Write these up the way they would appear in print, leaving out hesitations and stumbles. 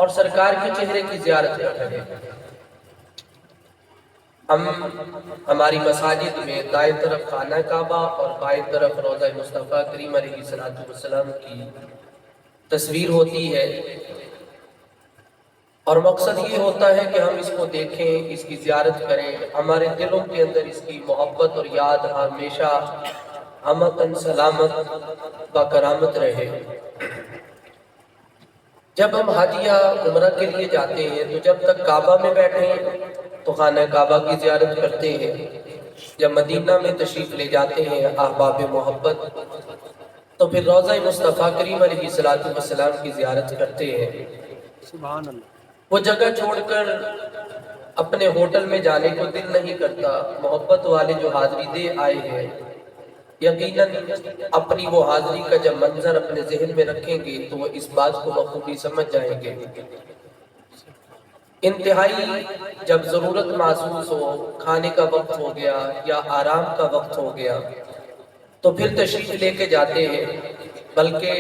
اور سرکار کے چہرے کی زیارت کر رہے ہیں۔ ہم ہماری مساجد میں دائیں طرف خانہ کعبہ اور بائیں طرف روضہ مصطفیٰ کریم علیہ السلام کی تصویر ہوتی ہے، اور مقصد یہ ہوتا ہے کہ ہم اس کو دیکھیں، اس کی زیارت کریں، ہمارے دلوں کے اندر اس کی محبت اور یاد ہمیشہ امن سلامت با کرامت رہے۔ جب ہم حج یا عمرہ کے لیے جاتے ہیں تو جب تک کعبہ میں بیٹھیں تو خانہ کعبہ کی زیارت کرتے ہیں، جب مدینہ میں تشریف لے جاتے ہیں احباب محبت تو پھر روضہ مصطفیٰ کریم علیہ السلام کی زیارت کرتے ہیں۔ سبحان اللہ۔ وہ جگہ چھوڑ کر اپنے ہوٹل میں جانے کو دل نہیں کرتا۔ محبت والے جو حاضری دے آئے ہیں یقیناً اپنی وہ حاضری کا جب منظر اپنے ذہن میں رکھیں گے تو وہ اس بات کو بخوبی سمجھ جائیں گے۔ انتہائی جب ضرورت محسوس ہو، کھانے کا وقت ہو گیا یا آرام کا وقت ہو گیا تو پھر تشریف لے کے جاتے ہیں۔ بلکہ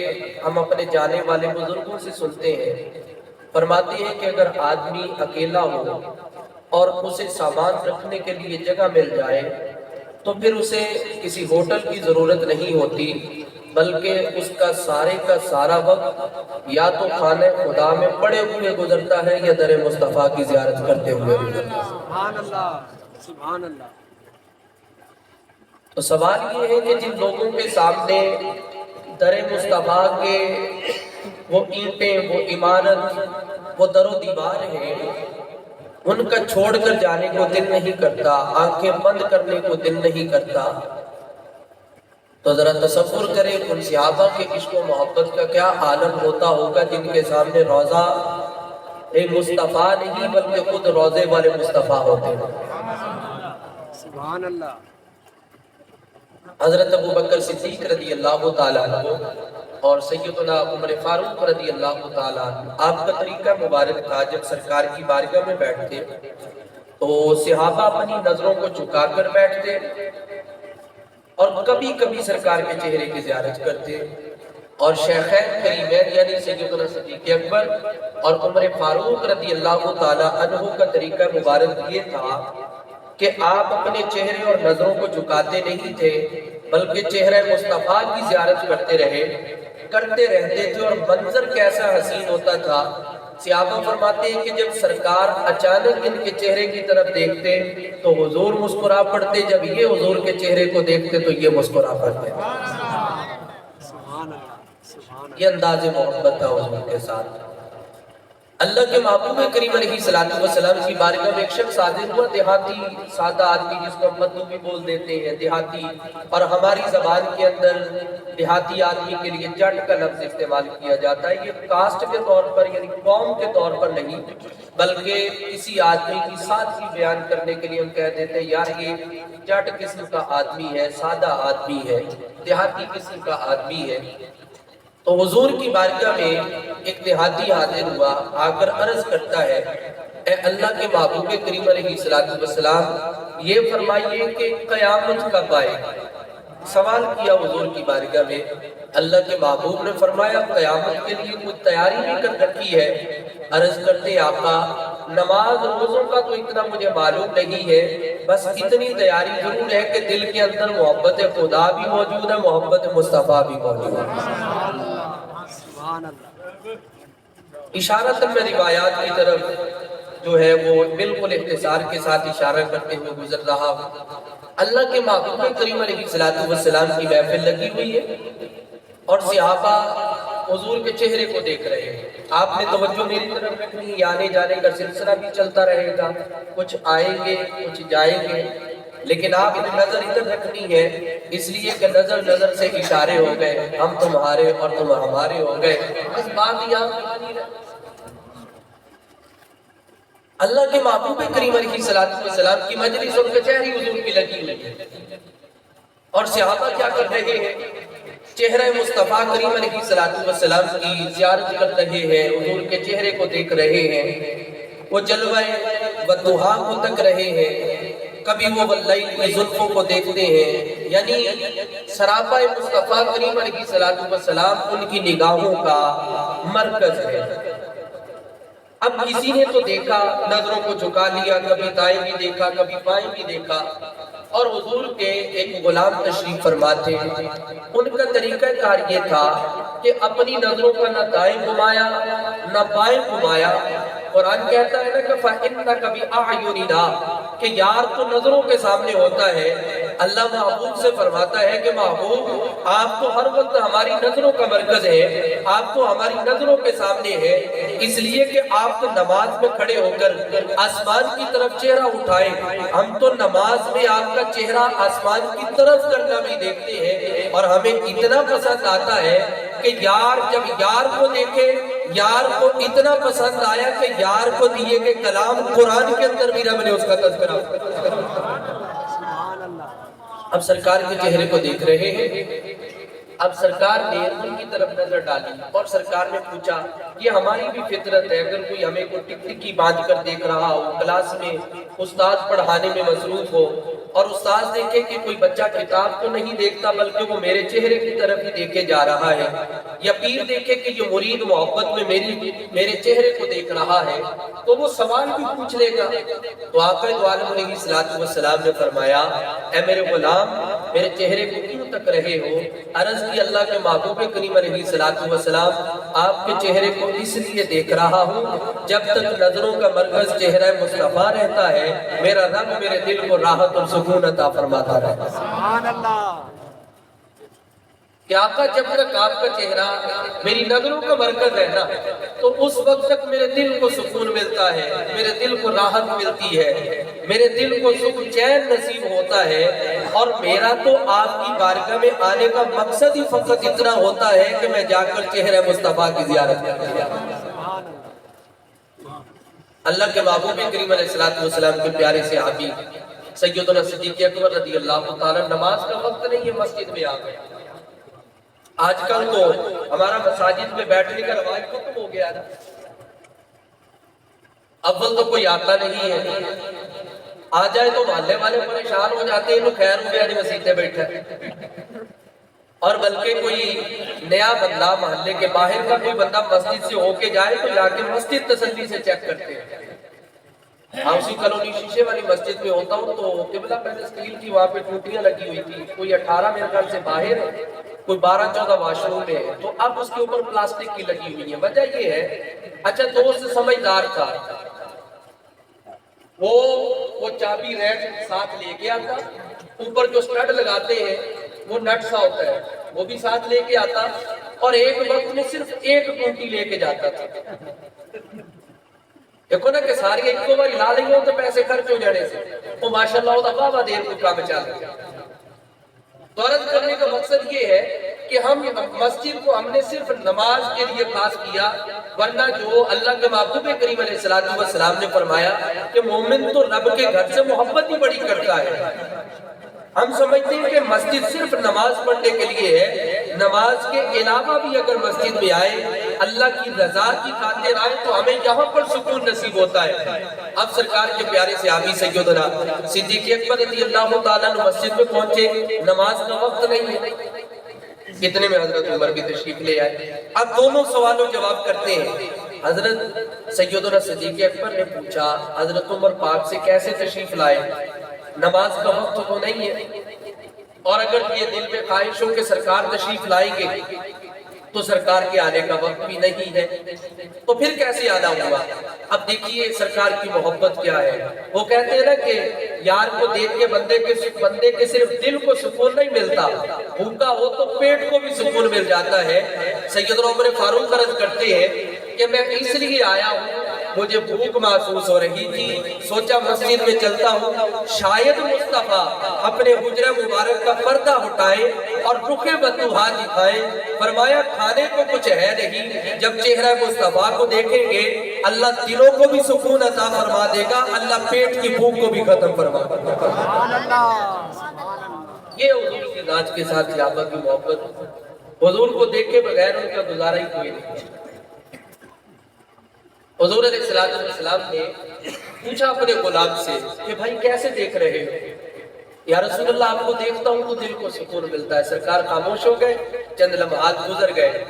ہم اپنے جانے والے بزرگوں سے سنتے ہیں، فرماتے ہیں کہ اگر آدمی اکیلا ہو اور اسے سامان رکھنے کے لیے جگہ مل جائے تو پھر اسے کسی ہوٹل کی ضرورت نہیں ہوتی، بلکہ اس کا سارا وقت یا تو خانہ خدا میں پڑے ہوئے گزرتا ہے یا در مصطفیٰ کی زیارت کرتے ہوئے گزرتا ہے۔ سبحان اللہ، سبحان اللہ۔ تو سوال یہ ہے کہ جن لوگوں کے سامنے در مصطفیٰ کے وہ اینٹیں، وہ عمارت، وہ در و دیوار ہیں، ان کا چھوڑ کر جانے کو دل نہیں کرتا، آنکھیں بند کرنے کو دل نہیں کرتا، تو ذرا تصور کریں ان صحابہ کے عشق و محبت کا کیا عالم ہوتا ہوگا جن کے سامنے روضہ مصطفیٰ نہیں بلکہ خود روضے والے مصطفیٰ ہوتے ہیں۔ سبحان اللہ۔ حضرت ابوبکر صدیق رضی اللہ تعالیٰ عنہ اور سیدنا عمر فاروق رضی اللہ تعالیٰ عنہ، آپ کا طریقہ مبارک تھا جب سرکار کی بارگاہ میں بیٹھتے تو صحابہ اپنی نظروں کو جھکا کر بیٹھتے اور کبھی کبھی سرکار کے چہرے کی زیارت کرتے، اور شیخین کریمین یعنی سیدنا صدیق اکبر اور عمر فاروق رضی اللہ تعالیٰ عنہ کا طریقہ مبارک یہ تھا کہ آپ اپنے چہرے اور نظروں کو جھکاتے نہیں تھے بلکہ چہرہ مصطفیٰ کی زیارت کرتے رہتے تھے، اور منظر کیسا حسین ہوتا تھا۔ صحابہ فرماتے ہیں کہ جب سرکار اچانک ان کے چہرے کی طرف دیکھتے تو حضور مسکرا پڑتے، جب یہ حضور کے چہرے کو دیکھتے تو یہ مسکرا پڑتے۔ سبحان اللہ، سبحان یہ انداز محبت تھا حضور کے ساتھ۔ اللہ کے محبوب کریم علیہ السلام کی بارگاہ میں ایک شخص حاضر ہوا، دیہاتی سادہ آدمی جس کو ہم مدعو بھی بول دیتے ہیں، دیہاتی، اور ہماری زبان کے اندر دیہاتی آدمی کے لیے جٹ کا لفظ استعمال کیا جاتا ہے۔ یہ کاسٹ کے طور پر یعنی قوم کے طور پر نہیں بلکہ کسی آدمی کی سادگی بیان کرنے کے لیے ہم کہہ دیتے ہیں یار یہ جٹ قسم کا آدمی ہے، سادہ آدمی ہے، دیہاتی قسم کا آدمی ہے۔ تو حضور کی بارگاہ میں ایک دیہاتی حاضر ہوا، آ کر عرض کرتا ہے اے اللہ کے محبوب کریم علیہ السلام، یہ فرمائیے کہ قیامت کب آئے؟ سوال کیا حضور کی بارگاہ میں۔ اللہ کے محبوب نے فرمایا قیامت کے لیے کوئی تیاری بھی کر رکھی ہے؟ عرض کرتے آقا نماز روزوں کا تو اتنا مجھے معلوم نہیں ہے، بس اتنی تیاری ضرور ہے کہ دل کے اندر محبت خدا بھی موجود ہے، محبت مصطفیٰ بھی موجود ہے۔ سبحان اللہ۔ اشارہ میں روایات کی طرف جو ہے وہ بالکل اختصار کے ساتھ اشارہ کرتے ہوئے گزر رہا ہوں۔ اللہ کے محبوب کریم علیہ السلام کی محفل لگی ہوئی ہے اور صحابہ حضور کے چہرے کو دیکھ رہے ہیں۔ آپ نے توجہ میری طرف رکھنی ہے، آنے جانے کا سلسلہ بھی چلتا رہے گا، کچھ آئیں گے کچھ جائیں گے، لیکن آپ نے نظر ادھر رکھنی ہے، اس لیے کہ نظر سے اشارے ہو گئے، ہم تمہارے اور تم ہمارے ہو گئے، بس بات یہاں اللہ کے محبوب کریم علیہ السلام کی مجلس اور کچہری حضور کی لگی ہوئی ہے، اور صحابہ کیا کر رہے ہیں؟ چہرہ مصطفیٰ کریم علیہ السلام کی زیارت کر رہے ہیں، حضور کے چہرے کو دیکھ رہے ہیں، وہ جلوہ والضحیٰ کو تک رہے ہیں، کبھی وہ واللیل کی زلفوں کو دیکھتے ہیں، یعنی سراپا مصطفیٰ کریم علیہ السلام ان کی نگاہوں کا مرکز ہے۔ اب کسی نے تو دیکھا نظروں کو جھکا لیا, کبھی دائیں بھی دیکھا کبھی بائیں بھی دیکھا, اور حضور کے ایک غلام تشریف فرما تھے, ان کا طریقہ کار یہ تھا کہ اپنی نظروں کا نہ دائیں گھمایا نہ بائیں گھمایا. قرآن کہتا ہے نا کہ فَإِنَّكَ بِأَعْيُنِنَا, کہ یار تو نظروں کے سامنے ہوتا ہے. اللہ محبوب سے فرماتا ہے کہ محبوب آپ تو ہر وقت ہماری نظروں کا مرکز ہے, آپ تو ہماری نظروں کے سامنے ہے, اس لیے کہ آپ تو نماز میں کھڑے ہو کر آسمان کی طرف چہرہ اٹھائیں, ہم تو نماز میں آپ کا چہرہ آسمان کی طرف کرنا بھی دیکھتے ہیں, اور ہمیں اتنا پسند آتا ہے کہ یار جب یار کو دیکھے, یار کو اتنا پسند آیا کہ یار کو دیے کہ کلام قرآن کے اندر بھی رب نے اس کا تذکرہ. اب سرکار کے چہرے کو دیکھ رہے ہیں, اب سرکار نے ان کی طرف نظر ڈالی اور سرکار نے پوچھا, یہ ہماری بھی فطرت ہے, اگر کوئی ہمیں کوئی ٹک ٹکی باندھ کر دیکھ رہا ہو, کلاس میں استاد پڑھانے میں مصروف ہو, اور استاد دیکھے کہ کوئی بچہ کتاب کو نہیں دیکھتا بلکہ وہ میرے چہرے کی طرف ہی دیکھے جا رہا ہے, یا پیر دیکھے کہ یہ مرید محبت میں میرے چہرے کو دیکھ رہا ہے, تو وہ سوال بھی پوچھ لے گا. تو آقا دو عالم علیہ السلام نے فرمایا, اے میرے غلام, میرے چہرے کو کیوں تک رہے ہو؟ عرض کی اللہ کے محبوب کریم علیہ السلام, آپ کے چہرے کو اس لیے دیکھ رہا ہوں جب تک نظروں کا مرکز چہرہ مصطفیٰ رہتا ہے, میرا رب میرے دل کو راحت اور سکون عطا فرماتا رہتا ہے. سبحان اللہ. کہ آقا جب تک آپ کا چہرہ میری نظروں کا مرکز ہے نا, تو اس وقت تک میرے دل کو سکون ملتا ہے, میرے دل کو راحت ملتی ہے, میرے دل کو سکون چین نصیب ہوتا ہے, اور میرا تو آپ کی بارگاہ میں آنے کا مقصد ہی فقط اتنا ہوتا ہے کہ میں جا کر چہرہ مصطفیٰ کی زیارت کرتا ہوں. اللہ کے محبوب کریم علیہ السلام کے پیارے صحابی سیدنا صدیق اکبر رضی اللہ تعالیٰ, نماز کا وقت نہیں ہے, مسجد میں آ گئے. آج کل تو ہمارا مساجد میں بیٹھنے کا رواج ختم ہو گیا ہے. اول تو کوئی آتا نہیں ہے, آ جائے تو محلے والے پریشان ہو جاتے ہیں, تو خیر ہو گیا جی مسجد بیٹھا ہے. اور بلکہ کوئی نیا بندہ, محلے کے باہر کا کوئی بندہ مسجد سے ہو کے جائے تو جا کے مسجد تسلی سے چیک کرتے ہیں. ہاؤسی کالونی شیشے والی مسجد میں ہوتا ہوں تو قبلہ پہلے اسٹیل کی وہاں پہ ٹوٹیاں لگی ہوئی تھی, کوئی 18 میرے خیال سے باہر ہے, کوئی 12-14 واش روم میں ہے, تو اب اس کے اوپر پلاسٹک کی لگی ہوئی ہے. وجہ یہ ہے, اچھا دوست سمجھدار تھا, وہ چابی ریڈ ساتھ لے کے آتا, اوپر جو سٹڈ لگاتے ہیں وہ نٹ سا ہوتا ہے وہ بھی ساتھ لے کے آتا, اور ایک وقت میں صرف ایک ٹوٹی لے کے جاتا تھا. دیکھو نا کہ ساری ایک کو بار لا لیں گے تو پیسے خرچ ہو جانے سے, وہ ماشاءاللہ ہوتا بابا دیر کو کام چاہتا ہے. تو عرض کرنے کا مقصد یہ ہے کہ ہم مسجد کو ہم نے صرف نماز کے لیے خاص کیا, ورنہ جو اللہ کے محبوب کریم علیہ السلام نے فرمایا کہ مومن تو رب کے گھر سے محبت ہی بڑی کرتا ہے. ہم سمجھتے ہیں کہ مسجد صرف نماز پڑھنے کے لیے ہے, نماز کے علاوہ بھی اگر مسجد میں آئے, اللہ کی رضا کی خاطر آئے, تو ہمیں یہاں پر سکون نصیب ہوتا ہے. اب سرکار کے پیارے صحابی سیدنا صدیق اکبر رضی اللہ تعالیٰ عنہ مسجد میں پہنچے, نماز کا وقت نہیں ہے. اتنے میں حضرت عمر بھی تشریف لے آئے. اب دونوں سوالوں جواب کرتے ہیں. حضرت سیدنا صدیق اکبر نے پوچھا, حضرت عمر پاک سے کیسے تشریف لائے, نماز کا وقت تو نہیں ہے, اور اگر یہ دل میں خواہش ہو کہ سرکار تشریف لائیں گے تو سرکار کے آنے کا وقت بھی نہیں ہے, تو پھر کیسے آنا ہوا. اب دیکھیے سرکار کی محبت کیا ہے. وہ کہتے ہیں نا کہ یار کو دیکھ کے بندے کے صرف دل کو سکون نہیں ملتا, بھوکا ہو تو پیٹ کو بھی سکون مل جاتا ہے. سیدنا عمر فاروق عرض کرتے ہیں کہ میں اس لیے آیا ہوں, مجھے بھوک محسوس ہو رہی تھی, سوچا مسجد میں چلتا ہوں, شاید مصطفیٰ اپنے حجرہ مبارک کا پردہ ہٹائے اور رخ بدوحا دکھائے. فرمایا کھانے کو کچھ ہے نہیں, جب چہرہ مصطفیٰ کو دیکھیں گے اللہ دلوں کو بھی سکون عطا فرما دے گا, اللہ پیٹ کی بھوک کو بھی ختم فرما دے گا. یہ حضور کی ذات کے ساتھ صحابہ کی محبت, حضور کو دیکھے بغیر ان کا گزارا ہی کوئی نہیں. حضور علیہ السلام نے پوچھا اپنے غلام سے کہ بھائی کیسے دیکھ رہے ہو؟ یا رسول اللہ آپ کو دیکھتا ہوں تو دل کو سکون ملتا ہے. سرکار خاموش ہو گئے, چند لمحات گزر گئے.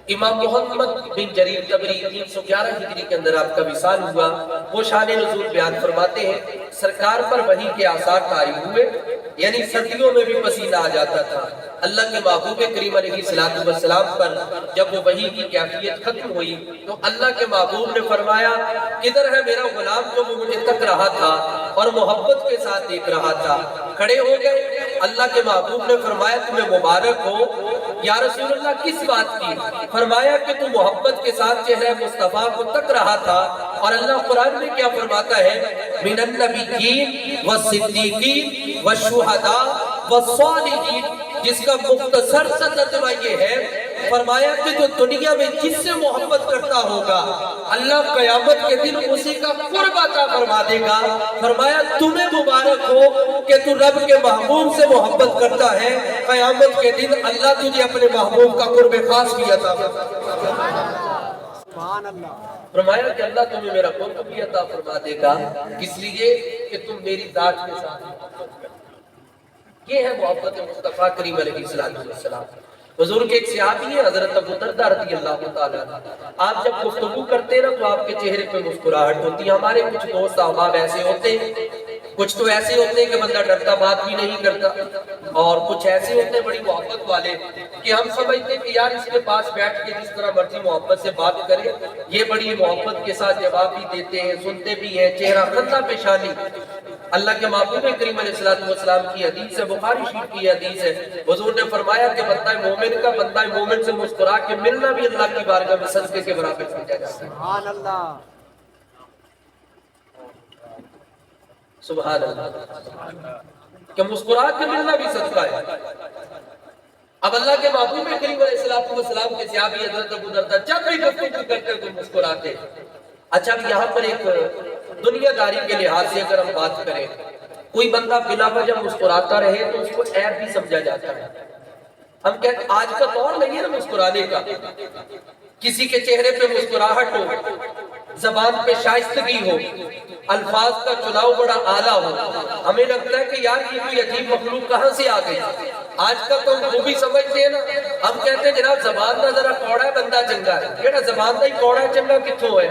امام محمد بن جریر طبری 311 ہجری کے اندر آپ کا وصال ہوا. وہ شان نزول بیان فرماتے ہیں سرکار پر وحی کے آثار طاری ہوئے، یعنی سردیوں میں بھی پسینہ آ جاتا تھا. اللہ کے محبوب کریم علیہ السلام پر جب وہ وحی کی کیفیت ختم ہوئی تو اللہ کے محبوب نے فرمایا کدھر ہے میرا غلام جو مجھے تک رہا تھا اور محبت کے ساتھ دیکھ رہا تھا. کھڑے ہو گئے. اللہ کے محبوب نے فرمایا تمہیں مبارک ہو. یا رسول اللہ کس بات کی؟ فرمایا کہ تو محبت کے ساتھ چہرہ مصطفیٰ کو تک رہا تھا. اور اللہ قرآن میں کیا فرماتا ہے؟ من النبیین والصدیقین والشہداء والصالحین. جس کا مختصر سا ترجمہ یہ ہے فرمایا کہ جو دنیا میں جس سے محبت کرتا ہوگا اللہ قیامت کے دن اسی کا قرب عطا فرما دے گا. فرمایا تمہیں مبارک ہو کہ تو رب کے محبوب سے محبت کرتا ہے، قیامت کے دن اللہ تجھے اپنے محبوب کا قرب خاص بھی عطا فرما. سبحان اللہ. فرمایا کہ اللہ تمہیں میرا قرب بھی عطا فرما دے گا اس لیے کہ تم میری ذات کے ساتھ محبت کرتے. یہ ہے محبت مصطفیٰ کریم علیہ السلام. حضور کے ایک صحابی ہیں حضرت ابو درداء رضی اللہ تعالیٰ. آپ جب گفتگو کرتے ہیں نا تو آپ کے چہرے پہ مسکراہٹ ہوتی ہے. ہمارے کچھ دوست احباب ایسے ہوتے ہیں، کچھ تو ایسے ہوتے ہیں کہ بندہ ڈرتا بات بھی نہیں کرتا، اور کچھ ایسے ہوتے ہیں بڑی محبت والے کہ ہم سمجھتے ہیں کہ یار اس کے پاس بیٹھ کے جس طرح مرضی محبت سے بات کرے، یہ بڑی محبت کے ساتھ جواب بھی دیتے ہیں، سنتے بھی ہیں، چہرہ خندہ پیشانی. اللہ کے محبوب کریم علیہ السلام کی حدیث ہے، بخاری شریف کی حدیث ہے. حضور نے فرمایا کہ بندہ مومن سے مسکرا کے ملنا بھی اللہ کی بارگاہ میں صدقے کے برابر سمجھا جاتا ہے. سبحان اللہ. سبحان اللہ. کہ مسکرا کے ملنا بھی صدقہ ہے. اب اللہ کے محبوب کریم علیہ السلام کے صحابی حضرت ابو درداء جب بھی گفتگو کرتے تو مسکراتے. اچھا اب یہاں پر ایک دنیا داری کے لحاظ سے اگر ہم بات کریں، کوئی بندہ بلا وجہ مسکراتا رہے تو اس کو عیب بھی سمجھا جاتا ہے. ہم کہتے ہیں آج کا دور نہیں ہے نا مسکرانے کا. کسی کے چہرے پہ مسکراہٹ ہو، زبان پہ شائستگی ہو، الفاظ کا چناؤ بڑا اعلیٰ ہو، ہمیں لگتا ہے کہ یار یہ کوئی عجیب مخلوق کہاں سے آ گئی. آج کا تو وہ بھی سمجھتے ہیں نا. ہم کہتے ہیں جناب زبان دا ذرا کوڑا ہے بندہ چنگا ہے. یہ زبان دا ہی کوڑا ہے چنگا کتوں ہے.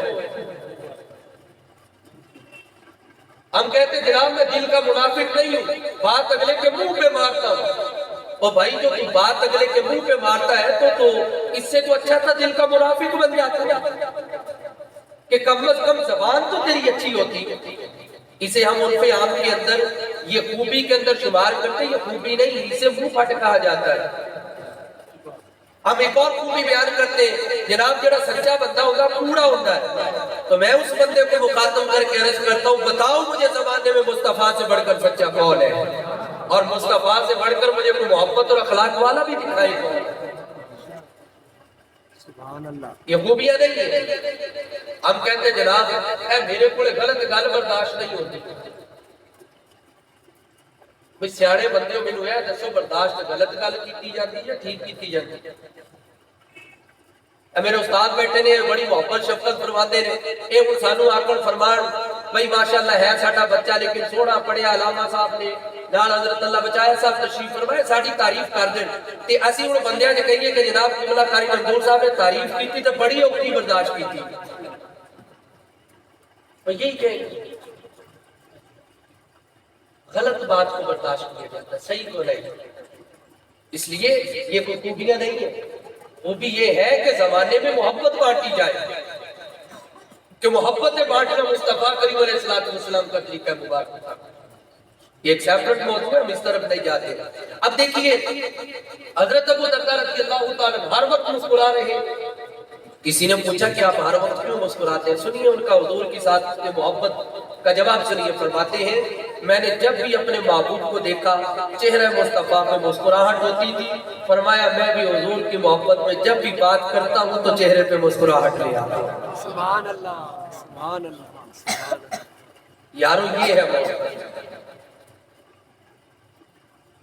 ہم کہتے ہیں جناب میں دل کا منافق نہیں ہوں، بات اگلے کے منہ پہ مارتا ہوں. اور بھائی جو تو بات اگلے کے منہ پہ مارتا ہے تو اس سے تو اچھا تھا دل کا منافق بن جاتا ہے کہ کم از کم زبان تو تیری اچھی ہوتی. اسے ہم عرف عام کے اندر یہ خوبی کے اندر شمار کرتے ہیں. یہ خوبی نہیں، اسے منہ پھٹ کہا جاتا ہے. ہم ایک اور خوبی بیان کرتے ہیں جناب جڑا سچا بندہ ہوگا کوڑا ہوتا ہے. تو میں اس بندے کو مخاطب کر کے عرض کرتا ہوں بتاؤ مجھے زمانے میں مصطفیٰ سے بڑھ کر سچا کون ہے، اور مصطفیٰ سے بڑھ کر مجھے کوئی محبت اور اخلاق والا بھی دکھائے کون. سبحان اللہ. یہ خوبیاں نہیں ہے. ہم کہتے ہیں جناب اے میرے کو غلط گل برداشت نہیں ہوتی. بھئی سیاڑے بندے مینوں اے دسو برداشت غلط گل کیتی جاتی ہے ٹھیک کیتی جاتی ہے. میرے استاد بیٹھے نے بڑی محبت شفقت فرماتے نے. اے ہن سانو آکھن فرمان بھئی ماشاءاللہ ہے ساڈا بچہ لیکن سونا پڑھیا. علامہ صاحب نے نال حضرت اللہ بچایا صاحب تشریف فرمائے ساڈی تعریف کر دین تے اسی ہن بندیاں نے کہیے کہ جناب قبلہ قاری منظور صاحب نے تعریف کیتی تے بڑی اوکھی برداشت کیتی. یہی کہ غلط بات کو برداشت کیا جاتا ہے، صحیح کو نہیں. اس لیے یہ کوئی خوبیاں نہیں ہے. وہ بھی یہ ہے کہ زمانے میں محبت بانٹی جائے کہ محبت بانٹنا مصطفیٰ کریم علیہ السلام کا طریقہ مبارک تھا. یہ ایک سیپریٹ موضوع ہے، ہم اس طرف نہیں جاتے. اب دیکھیے حضرت ابو درداء رضی اللہ تعالیٰ ہر وقت مسکرا رہے. کسی نے پوچھا کہ آپ ہر وقت کیوں مسکراتے ہیں؟ سنیے ان کا حضور کے ساتھ محبت کا جواب سنیے. فرماتے ہیں میں نے جب بھی اپنے محبوب کو دیکھا چہرہ مصطفیٰ پہ مسکراہٹ ہوتی تھی. فرمایا میں بھی حضور کی محبت میں جب بھی بات کرتا ہوں تو چہرے پہ مسکراہٹ لے آتا ہوں. سبحان اللہ. سبحان اللہ. یارو یہ ہے محبت.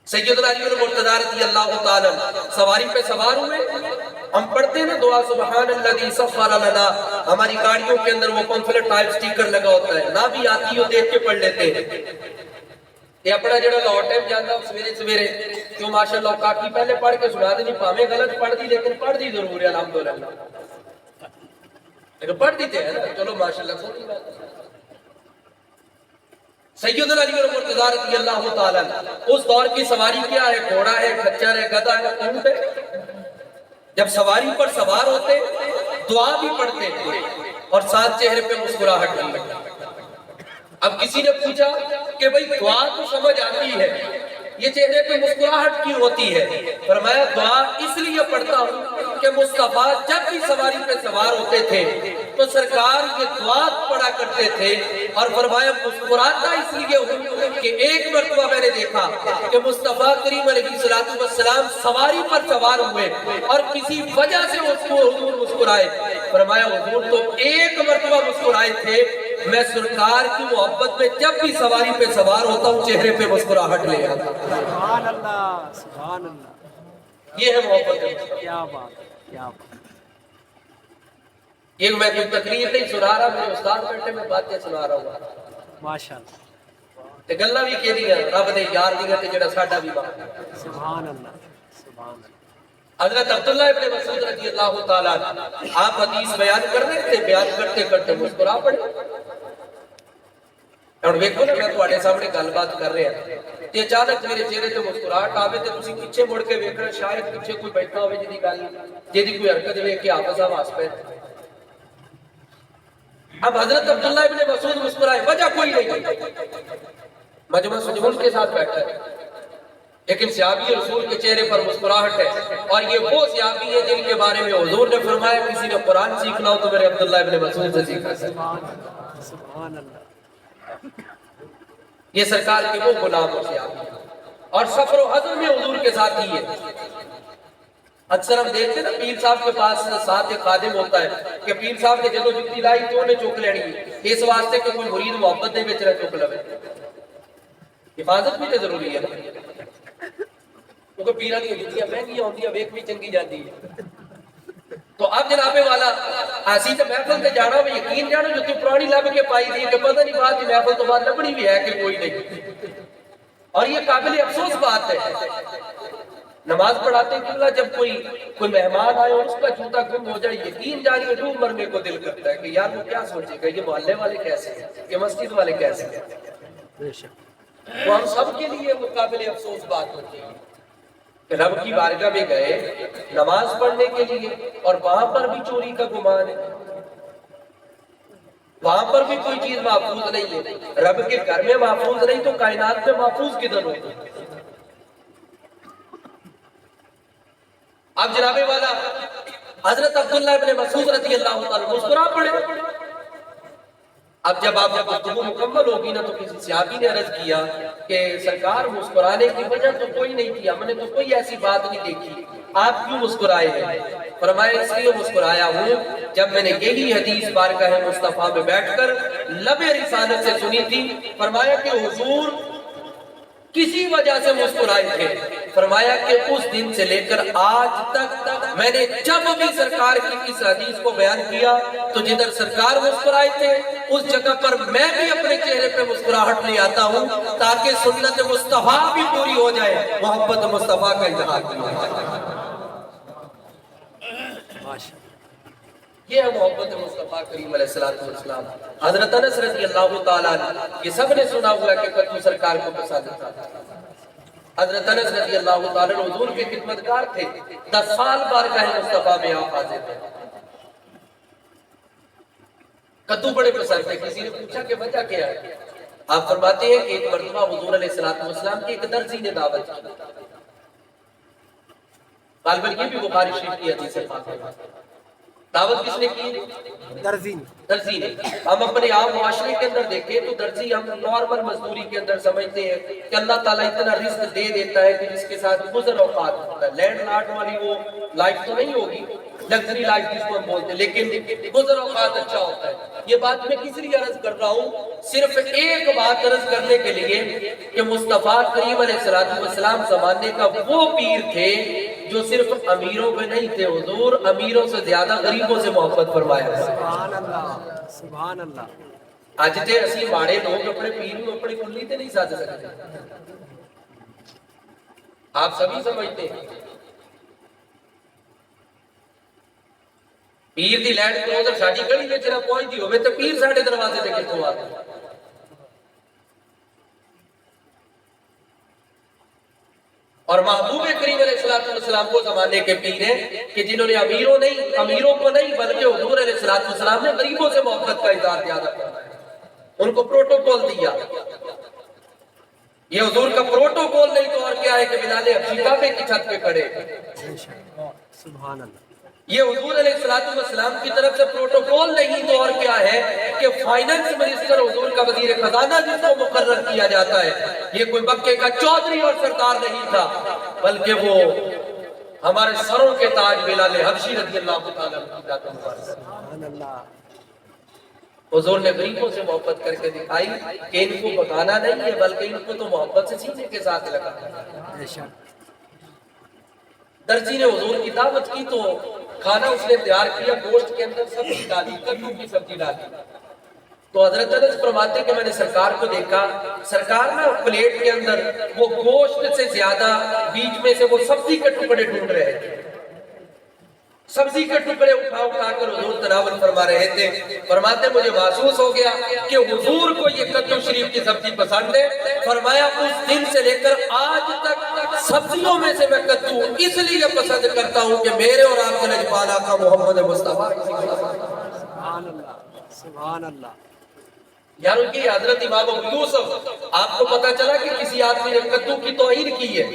سیدنا علی المرتضی رضی اللہ تعالیٰ سواری پہ سوار ہوئے. ہم پڑھتے ہیں نا دعا سبحان الذی سخر لنا. ہماری گاڑیوں کے اندر وہ پمفلٹ ٹائپ سٹیکر لگا ہوتا ہے، نہ بھی آتی ہو دیکھ کے پڑھ لیتے ہیں. یہ اپنا جڑا لاہور ٹائم جاتا ہوں سویرے سویرے جو ماشاءاللہ کافی پہلے پڑھ کے سنا دیں پاویں غلط پڑھ دی لیکن پڑھ دی ضرور ہے الحمدللہ لیکن پڑھ دیتے ہیں نا چلو ماشاءاللہ سوچی بات سیدنا علی اور مرتضیٰ رضی اللہ تعالیٰ اس دور کی سواری کیا ہے گھوڑا ہے خچر ہے گدھا ہے اونٹ ہے جب سواری پر سوار ہوتے دعا بھی پڑھتے تھے اور ساتھ چہرے پہ مسکراہٹ بھی لگتی اب کسی نے پوچھا کہ بھئی دعا تو سمجھ آتی ہے یہ چہرے پہ مسکراہٹ کیوں ہوتی ہے فرمایا دعا اس لیے پڑھتا ہوں کہ مصطفیٰ جب بھی سواری پہ سوار ہوتے تھے تو سرکار یہ دعا پڑھا کرتے تھے اور فرمایا مسکراتا اس لیے ہوں کہ ایک مرتبہ میں نے دیکھا کہ مصطفیٰ کریم علیہ السلام سواری پر سوار ہوئے اور کسی وجہ سے اس کو حضور مسکرائے فرمایا حضور تو ایک مرتبہ مسکرائے تھے میں سرکار کی محبت میں جب بھی سواری پہ سوار ہوتا ہوں چہرے پہ مسکراہٹ لے آتا سبحان اللہ سبحان اللہ یہ ہے محبت کیا بات کیا بات یہ میں کوئی تقریر نہیں سنا رہا میرے استاد بیٹھے میں باتیں سنا رہا ہوں ماشاءاللہ تے گلاں بھی کہہ دیا رب دے یار دی تے جڑا ساڈا بھی بات سبحان اللہ سبحان اللہ حضرت عبداللہ ابن مسعود رضی اللہ تعالیٰ آپ حدیث بیان کر رہے تھے بیان کرتے کرتے مسکرا پڑے اور دیکھو نا میں تواڈے سامنے گل بات کر رہا ہوں تے اچانک میرے چہرے تے مسکراہٹ آوے تے تسی پیچھے مڑ کے ویکھنا شاید پیچھے کوئی بیٹھا ہوے جدی گل جدی کوئی حرکت ویکھ کے آپ صاحب ہس پے اب حضرت عبداللہ ابن مسعود مسکرائے وجہ کوئی نہیں مجمع سجون کے ساتھ بیٹھا ہے لیکن صحابی رسول کے چہرے پر مسکراہٹ ہے اور یہ وہ صحابی ہیں جن کے بارے میں حضور نے فرمایا کسی نے قرآن سیکھنا ہو تو میرے عبداللہ ابن مسعود سے سیکھا سبحان اللہ یہ سرکار کے وہ غلام اور صحابی اور سفر و حضر میں حضور کے ساتھ ہی ہے اکثر ہم دیکھتے ہیں نا پیر صاحب کے پاس ساتھ ایک خادم ہوتا ہے کہ پیر صاحب نے جدو جتی لائی تو انہیں چوک لینی ہے اس واسطے کہ کوئی مرید محبت دے بیچ رہا چوک لوے حفاظت بھی تو ضروری ہے کیونکہ پیران کی جتیاں مہنگیاں ہوتی ہیں ویک بھی چنگی جاتی ہے تو اب جناب والا ایسی تو محفل تے جانا میں یقین جانا جو تو پرانی لب کے پائی دی کہ پتہ نہیں بات محفل تو بعد لبنی بھی ہے کہ کوئی نہیں اور یہ قابل افسوس بات ہے نماز پڑھاتے کیوں جب کوئی مہمان آئے اور اس کا جوتا گم ہو جائے یقین جاری ہے ڈوب مرنے کو دل کرتا ہے کہ یار وہ کیا سوچے گا یہ محلے والے کیسے ہیں یہ مسجد والے کیسے ہیں بے شک وہ ہم سب کے لیے وہ قابل افسوس بات ہوتی ہے کہ رب کی بارگاہ میں گئے نماز پڑھنے کے لیے اور وہاں پر بھی چوری کا گمان ہے وہاں پر بھی کوئی چیز محفوظ نہیں ہے رب کے گھر میں محفوظ نہیں تو کائنات میں محفوظ کدھر ہوگی اب جناب والا حضرت عبداللہ ابن مسعود رضی اللہ تعالیٰ مسکرا پڑے اب جب آپ گفتگو مکمل ہوگی نا تو کسی صحابی نے عرض کیا کہ سرکار مسکرانے کی وجہ تو کوئی نہیں تھی ہم نے تو کوئی ایسی بات نہیں دیکھی آپ کیوں مسکرائے ہیں فرمایا اس لیے مسکرایا ہوں جب میں نے یہی حدیث بارگاہ مصطفیٰ میں بیٹھ کر لب رسالت سے سنی تھی فرمایا کہ حضور کسی وجہ سے مسکرائے تھے فرمایا کہ اس دن سے لے کر آج تک میں نے جب بھی سرکار کی اس حدیث کو بیان کیا تو جدھر سرکار مسکرائے تھے اس جگہ پر میں بھی اپنے چہرے پہ مسکراہٹ لے آتا ہوں تاکہ سنت مصطفیٰ بھی پوری ہو جائے محبت مصطفیٰ کا اظہار کیا یہ ہے محبت مصطفیٰ کریم علیہ السلام حضرت انس رضی اللہ تعالیٰ یہ سب نے سنا ہوا کہ کتو سرکار کو پسند تھا حضرت انس رضی اللہ تعالیٰ حضور کے خدمتگار تھے 10 سال بارگاہ مصطفیٰ میں آپ حاضر تھے کدو بڑے پسند تھے کسی نے پوچھا کہ وجہ کیا ہے آپ فرماتے ہیں کہ ایک مرتبہ حضور علیہ السلام کی ایک درزی نے دعوت کی غالباً یہ بھی بخاری شریف کی حدیث پاک ہے دعوت کس نے کی درزی نے ہم اپنے عام معاشرے کے اندر دیکھیں تو درزی ہم نارمل مزدوری کے اندر سمجھتے ہیں کہ اللہ تعالیٰ اتنا رزق دے دیتا ہے کہ جس کے ساتھ گزر اوقات ہوتا ہے لینڈ لاٹ والی وہ لائف تو نہیں ہوگی لگزری لائف جس کو ہم بولتے ہیں لیکن گزر اوقات اچھا ہوتا ہے یہ بات میں کس لیے عرض کر رہا ہوں صرف ایک بات عرض کرنے کے لیے کہ مصطفیٰ کریم علیہ السلام زمانے کا وہ پیر تھے جو صرف امیروں پہ نہیں تھے حضور امیروں سے زیادہ غریبوں سے محبت فرمایا سبحان اللہ سبحان اللہ آج تے اسی ماڑے لوگ اپنے پیر کو اپنے کلی تے نہیں ساتھ سکتے آپ سبھی سمجھتے ہیں پیر دی لینڈ کروزر ساڈی گلی وچ نہ پہنچدی ہوے تے پیر ساڈے دروازے تے کتھوں آ گئے؟ اور محبوب کریم علیہ السلام کو زمانے کے پیر ہیں کہ جنہوں نے امیروں کو نہیں بلکہ حضور علیہ السلام نے غریبوں سے محبت کا اظہار زیادہ کرنا ہے، ان کو پروٹوکول دیا۔ یہ حضور کا پروٹوکول نہیں تو اور کیا ہے کہ بلال حبشی کعبے کی چھت پہ کھڑے۔ سبحان اللہ۔ یہ حضور علیہ السلام کی طرف سے پروٹوکول نہیں تو اور کیا ہے کہ فائننس منسٹر حضور کا وزیر خزانہ جس کو مقرر کیا جاتا ہے، یہ کوئی مکے کا چودھری اور سردار نہیں تھا، بلکہ وہ ہمارے سروں کے تاج بلال حبشی رضی اللہ تعالیٰ عنہ۔ سبحان اللہ۔ حضور نے غریبوں سے محبت کر کے دکھائی کہ ان کو بکانا نہیں ہے بلکہ ان کو تو محبت سے سینے کے ساتھ لگا۔ بے شک۔ درزی نے حضور کی دعوت کی تو کھانا اس نے تیار کیا، گوشت کے اندر سبزی ڈالی، کدو کی سبزی ڈالی۔ تو حضرت انس فرماتے کہ میں نے سرکار کو دیکھا، سرکار نا پلیٹ کے اندر وہ گوشت سے زیادہ بیچ میں سے وہ سبزی کے ٹکڑے ڈھونڈ رہے تھے، سبزی کے ٹکڑے اٹھا کر حضور تناول فرما رہے تھے۔ فرماتے مجھے محسوس ہو گیا کہ حضور کو یہ کدو شریف کی سبزی پسند ہے۔ فرمایا اس دن سے لے کر آج تک سبزیوں میں سے میں کدو اس لیے پسند کرتا ہوں کہ میرے اور آپ کے لجپال آقا محمد مصطفیٰ۔ سبحان اللہ۔ سبحان اللہ۔ یعنی کہ حضرت امام ابو یوسف، آپ کو پتا چلا کہ کسی آدمی نے کدو کی توہین کی ہے،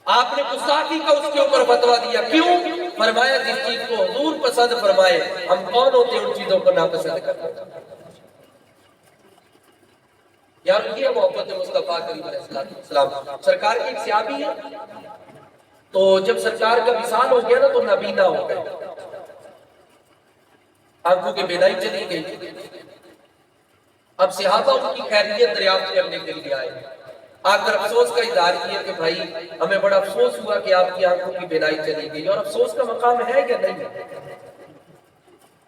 آپ نے گستاخی کا اس کے اوپر فتویٰ دیا، کیوں؟ فرمایا جس چیز کو حضور پسند فرمائے ہم کون ہوتے ہیں ان چیزوں کو ناپسند کرتے ہیں۔ یار یہ محبت مصطفیٰ کریم علیہ السلام۔ سرکار کی ایک صحابی ہے، تو جب سرکار کا وصال ہو گیا نا تو نابینا ہو گئے، آنکھوں کی بینائی چلی گئی۔ اب صحابہ ان کی خیریت دریافت کرنے کے لیے آئے، آ کر افسوس کا اظہار کیا کہ بھائی ہمیں بڑا افسوس ہوا کہ آپ کی آنکھوں کی بینائی چلی گئی، اور افسوس کا مقام ہے یا نہیں ہے؟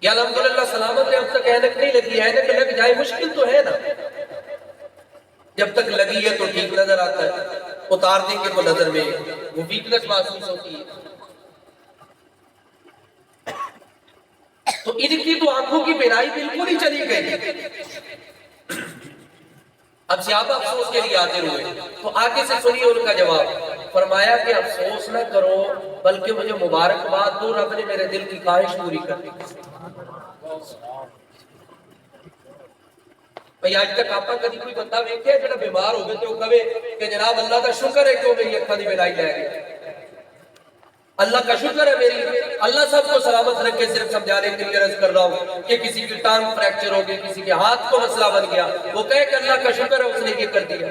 یا الحمدللہ سلامت ہے، اب تک اینک نہیں لگی، اینک لگ جائے مشکل تو ہے نا، جب تک لگی ہے تو ٹھیک نظر آتا ہے، اتار دیں گے تو نظر میں وہ ویکنس محسوس ہوتی ہے۔ تو ان کی تو آنکھوں کی بینائی بالکل ہی چلی گئی۔ اب صحابہ افسوس کے لیے حاضر ہوئے، تو آگے سے سنیے ان کا جواب۔ فرمایا کہ افسوس نہ کرو بلکہ مجھے مبارکباد دو، رب نے میرے دل کی خواہش پوری کر دی۔ بھئی آج تک آپ کدی کوئی بندہ ویکھیا جڑا بیمار ہو گئے تو کہے کہ جناب اللہ کا شکر ہے کہ میری اکھاں دی بینائی لے گئے، اللہ کا شکر ہے میری، اللہ سب کو سلامت رکھے۔ صرف سمجھانے کے لیے عرض کر رہا ہوں کہ کسی کی ٹانگ فریکچر ہو گئی، کسی کے ہاتھ کو مسئلہ بن گیا، وہ کہے کہ اللہ کا شکر ہے اس نے یہ کر دیا۔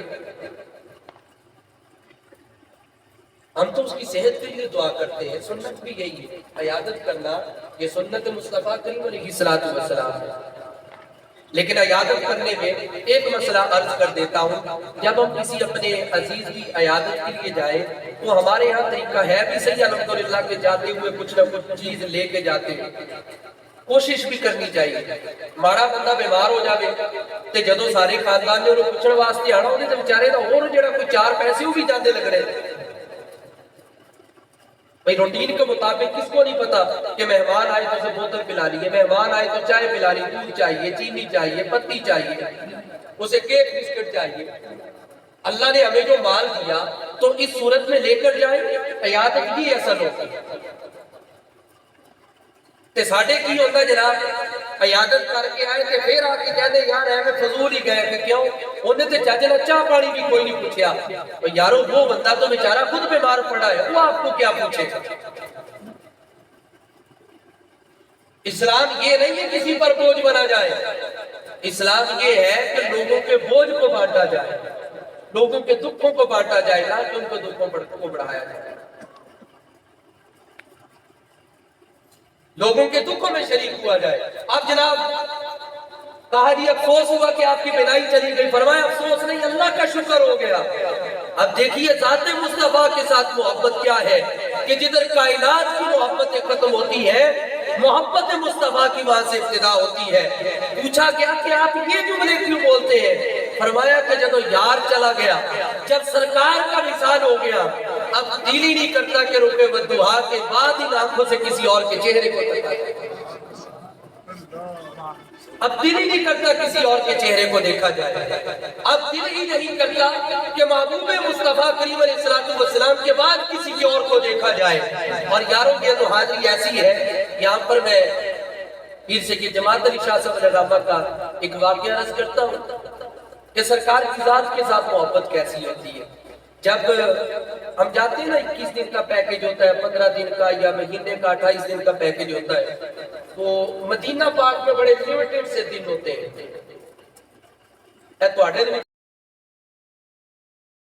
ہم تو اس کی صحت کے لیے دعا کرتے ہیں، سنت بھی یہی ہے، عیادت کرنا یہ سنت مصطفیٰ کریم علیہ السلام ہے۔ لیکن عیادت کرنے میں ایک مسئلہ عرض کر دیتا ہوں، جب ہم کسی اپنے عزیز کی عیادت کے لیے جائیں تو ہمارے یہاں طریقہ ہے بھی صحیح الحمدللہ کہ جاتے ہوئے کچھ نہ کچھ چیز لے کے جاتے ہیں، کوشش بھی کرنی چاہیے۔ ماڑا بندہ بیمار ہو جاوے تے جدوں سارے خاندان نے انہوں پوچھن واسطے آنا ہوندے تے بیچارے دا اور جڑا کوئی چار پیسے وہ بھی جاندے لگ رہے۔ بھئی روٹین کے مطابق کس کو نہیں پتا کہ مہمان آئے تو اسے بوتل پلا لیے، مہمان آئے تو چائے پلا لی، دودھ چاہیے، چینی چاہیے، پتی چاہیے، اسے کیک بسکٹ چاہیے۔ اللہ نے ہمیں جو مال دیا تو اس صورت میں لے کر جائیں، عیادت کی اثر ہوتی ہے۔ تے ساڑھے کی ہوتا جناب عیادت کر کے آئے تے پھر آ کے کہتے یار میں فضول ہی گئے کہ کیوں؟ انہیں تے چاچے چاہ پانی بھی کوئی نہیں پوچھیا۔ یارو وہ بندہ تو بیچارہ خود بیمار پڑا ہے، وہ آپ کو کیا پوچھے؟ اسلام یہ نہیں ہے کسی پر بوجھ بنا جائے، اسلام یہ ہے کہ لوگوں کے بوجھ کو بانٹا جائے، لوگوں کے دکھوں کو بانٹا جائے، نہ کہ ان کے دکھوں کو بڑھایا جائے۔ لوگوں کے دکھوں میں شریک ہوا جائے۔ اب جناب کہا جی افسوس ہوا کہ آپ کی بینائی چلی گئی، فرمایا افسوس نہیں، اللہ کا شکر ہو گیا۔ اب دیکھیے ذات مصطفیٰ کے ساتھ محبت کیا ہے کہ جدھر کائنات کی محبتیں ختم ہوتی ہے، محبت مصطفیٰ کی وہاں سے ابتدا ہوتی ہے۔ پوچھا گیا کہ آپ یہ جملے کیوں بولتے ہیں؟ فرمایا کہ جب یار چلا گیا، جب سرکار کا وصال ہو گیا، اب دل ہی نہیں کرتا کہ رکے والدحا کے بعد ان آنکھوں سے کسی اور کے چہرے کو دیکھا جائے، اب دل ہی نہیں کرتا کسی اور کے چہرے کو دیکھا جائے، اب دل ہی نہیں کرتا کہ محبوب مصطفیٰ کریم علیہ السلام کے بعد کسی کی اور کو دیکھا جائے۔ اور یاروں کی تو حاضری ایسی ہے، یہاں پر میں پیر سے کی جماعت علی شاہ صاحب الرحمہ کا ایک واقعہ عرض کرتا ہوں کہ سرکار کی ذات کے ساتھ محبت کیسی ہوتی ہے۔ جب ہم جاتے ہیں نا 21 دن کا پیکج ہوتا ہے، 15 دن کا یا مہینے کا 28 دن کا پیکج ہوتا ہے، تو مدینہ پاک میں بڑے لیمیٹڈ سے دن ہوتے ہیں۔